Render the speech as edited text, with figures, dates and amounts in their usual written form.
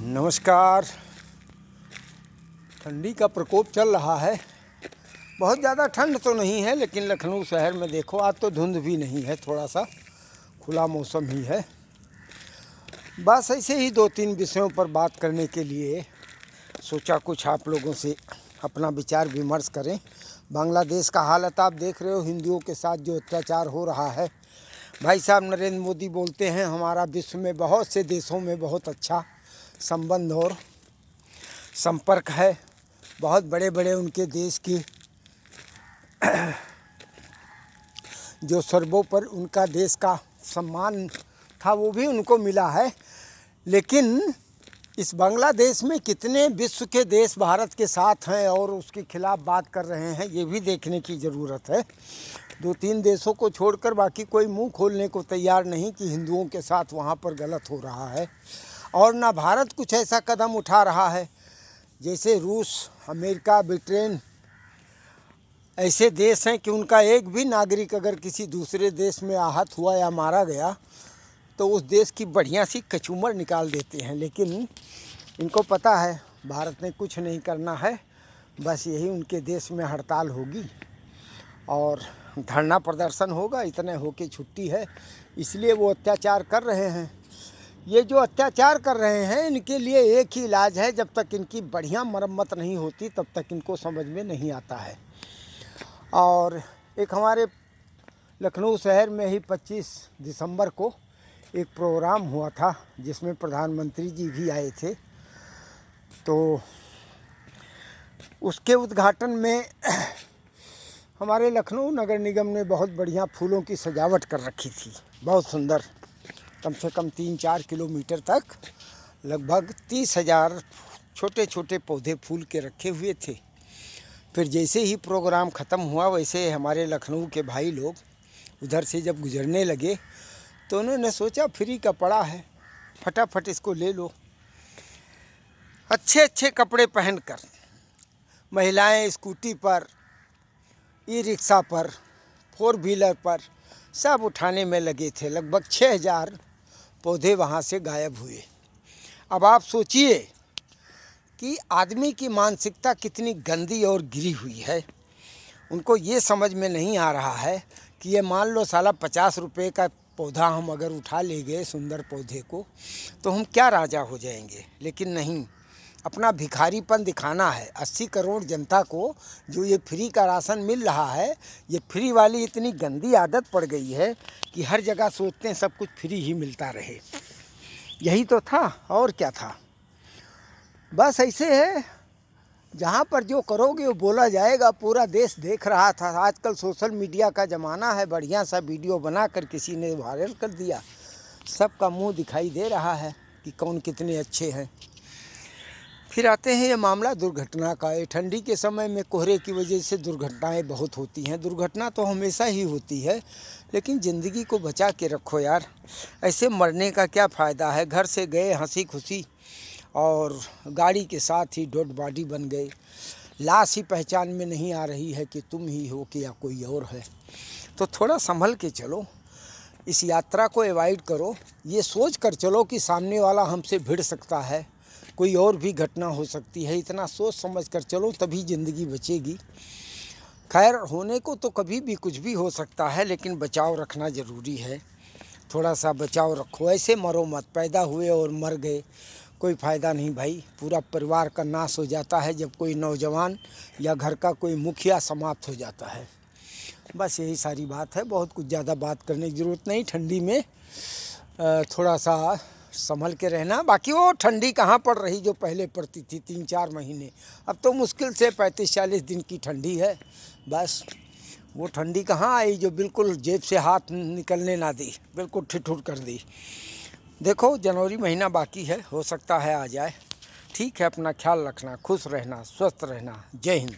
नमस्कार। ठंडी का प्रकोप चल रहा है। बहुत ज़्यादा ठंड तो नहीं है, लेकिन लखनऊ शहर में देखो आज तो धुंध भी नहीं है, थोड़ा सा खुला मौसम ही है। बस ऐसे ही दो तीन विषयों पर बात करने के लिए सोचा कुछ आप लोगों से अपना विचार विमर्श करें। बांग्लादेश का हालत आप देख रहे हो, हिंदुओं के साथ जो अत्याचार हो रहा है। भाई साहब नरेंद्र मोदी बोलते हैं हमारा विश्व में बहुत से देशों में बहुत अच्छा संबंध और संपर्क है। बहुत बड़े बड़े उनके देश की जो सर्वोपरि उनका देश का सम्मान था वो भी उनको मिला है। लेकिन इस बांग्लादेश में कितने विश्व के देश भारत के साथ हैं और उसके खिलाफ़ बात कर रहे हैं, ये भी देखने की ज़रूरत है। दो तीन देशों को छोड़कर बाकी कोई मुंह खोलने को तैयार नहीं कि हिंदुओं के साथ वहाँ पर गलत हो रहा है। और ना भारत कुछ ऐसा कदम उठा रहा है जैसे रूस, अमेरिका, ब्रिटेन ऐसे देश हैं कि उनका एक भी नागरिक अगर किसी दूसरे देश में आहत हुआ या मारा गया तो उस देश की बढ़िया सी कचूमर निकाल देते हैं। लेकिन इनको पता है भारत ने कुछ नहीं करना है, बस यही उनके देश में हड़ताल होगी और धरना प्रदर्शन होगा, इतने होके छुट्टी है। इसलिए वो अत्याचार कर रहे हैं। ये जो अत्याचार कर रहे हैं इनके लिए एक ही इलाज है, जब तक इनकी बढ़िया मरम्मत नहीं होती तब तक इनको समझ में नहीं आता है। और एक हमारे लखनऊ शहर में ही 25 दिसंबर को एक प्रोग्राम हुआ था जिसमें प्रधानमंत्री जी भी आए थे। तो उसके उद्घाटन में हमारे लखनऊ नगर निगम ने बहुत बढ़िया फूलों की सजावट कर रखी थी, बहुत सुंदर। कम से कम 3-4 किलोमीटर तक लगभग 30,000 छोटे छोटे पौधे फूल के रखे हुए थे। फिर जैसे ही प्रोग्राम ख़त्म हुआ वैसे हमारे लखनऊ के भाई लोग उधर से जब गुजरने लगे तो उन्होंने सोचा फ्री का पड़ा है, फटाफट इसको ले लो। अच्छे अच्छे कपड़े पहनकर महिलाएं स्कूटी पर, ई रिक्शा पर, 4 व्हीलर पर सब उठाने में लगे थे। लगभग 6,000 पौधे वहाँ से गायब हुए। अब आप सोचिए कि आदमी की मानसिकता कितनी गंदी और गिरी हुई है। उनको ये समझ में नहीं आ रहा है कि ये मान लो साला 50 रुपये का पौधा हम अगर उठा ले गए सुंदर पौधे को तो हम क्या राजा हो जाएंगे। लेकिन नहीं, अपना भिखारीपन दिखाना है। 80 करोड़ जनता को जो ये फ्री का राशन मिल रहा है, ये फ्री वाली इतनी गंदी आदत पड़ गई है कि हर जगह सोचते हैं सब कुछ फ्री ही मिलता रहे। यही तो था और क्या था। बस ऐसे है, जहाँ पर जो करोगे वो बोला जाएगा। पूरा देश देख रहा था। आजकल सोशल मीडिया का ज़माना है, बढ़िया सा वीडियो बनाकर किसी ने वायरल कर दिया, सबका मुंह दिखाई दे रहा है कि कौन कितने अच्छे हैं। फिर आते हैं ये मामला दुर्घटना का। ये ठंडी के समय में कोहरे की वजह से दुर्घटनाएं बहुत होती हैं। दुर्घटना तो हमेशा ही होती है, लेकिन ज़िंदगी को बचा के रखो यार। ऐसे मरने का क्या फ़ायदा है। घर से गए हंसी खुशी और गाड़ी के साथ ही डेड बॉडी बन गए। लाश ही पहचान में नहीं आ रही है कि तुम ही हो कि या कोई और है। तो थोड़ा संभल के चलो, इस यात्रा को अवॉइड करो। ये सोच कर चलो कि सामने वाला हमसे भिड़ सकता है, कोई और भी घटना हो सकती है। इतना सोच समझ कर चलो, तभी ज़िंदगी बचेगी। खैर, होने को तो कभी भी कुछ भी हो सकता है, लेकिन बचाव रखना ज़रूरी है। थोड़ा सा बचाव रखो, ऐसे मरो मत। पैदा हुए और मर गए, कोई फ़ायदा नहीं भाई। पूरा परिवार का नाश हो जाता है जब कोई नौजवान या घर का कोई मुखिया समाप्त हो जाता है। बस यही सारी बात है, बहुत कुछ ज़्यादा बात करने की ज़रूरत नहीं। ठंडी में थोड़ा सा संभल के रहना। बाकी वो ठंडी कहाँ पड़ रही जो पहले पड़ती थी 3-4 महीने। अब तो मुश्किल से 35-40 दिन की ठंडी है। बस वो ठंडी कहाँ आई जो बिल्कुल जेब से हाथ निकलने ना दी, बिल्कुल ठिठुर कर दी। देखो जनवरी महीना बाकी है, हो सकता है आ जाए। ठीक है, अपना ख्याल रखना, खुश रहना, स्वस्थ रहना। जय हिंद।